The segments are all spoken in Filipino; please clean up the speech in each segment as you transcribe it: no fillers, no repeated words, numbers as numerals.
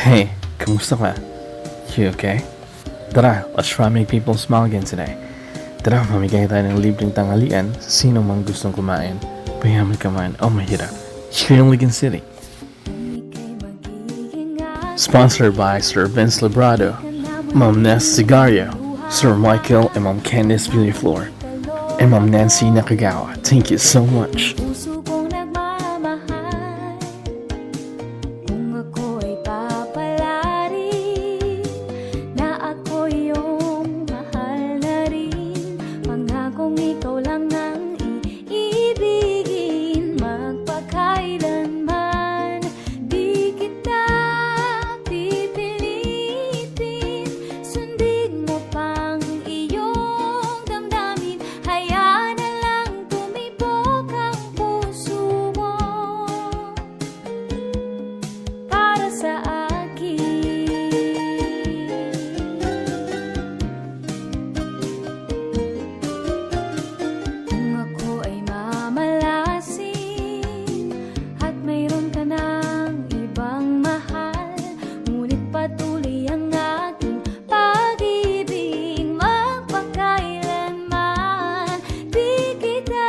Hey, kamusta ka? You okay? Tara, let's try make people smile again today. Tara, mamigay tayo ng libreng tanghalian sa sino mang gustong kumain. Mayaman ka man o mahirap. Here in Ligan City. Sponsored by Sir Vince Librado, Ma'am Ness Sigario, Sir Michael and Ma'am Candice Villaflor, and Ma'am Nancy Nakagawa. Thank you so much. Puso kong nagmamahal, kung ako'y papalari, na ako iyong mahal na rin. Pangakong ikaw lang ang iibigin, magpakailanman. Di kita pipilitin, sundin mo pang iyong damdamin. Hayaan na lang tumibok ang puso mo para sa akin. Kung ako ay mamalasin at mayroon ka ng ibang mahal, ngunit patuloy ang aking pag-ibig, magpakailanman. Di kita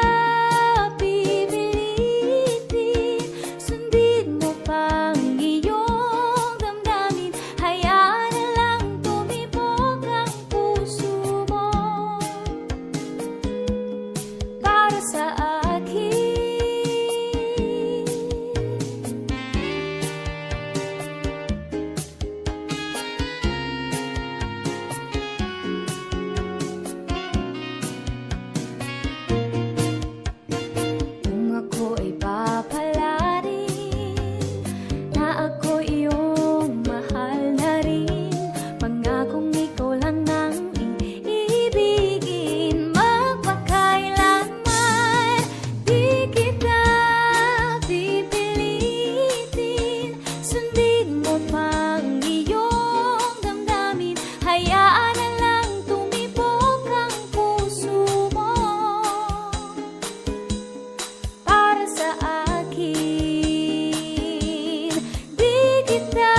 pipilitin, sundin mo pang iyong damdamin. Hayaan na lang tumibok ang puso mo para sa akin. Kung ako ay papalarin, na ako iyong mahal na rin. Pangakong ikaw lang ang iibigin, magpakailanman. Di kita pipilitin, sundin mo pang iyong damdamin. Hayaan na lang tumibok ang puso mo para sa akin. Di kita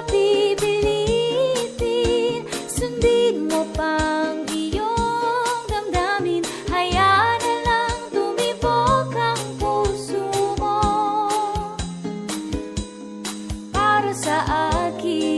pipilitin, sundin mo pang iyong damdamin. Hayaan na lang tumibok ang puso mo para sa akin.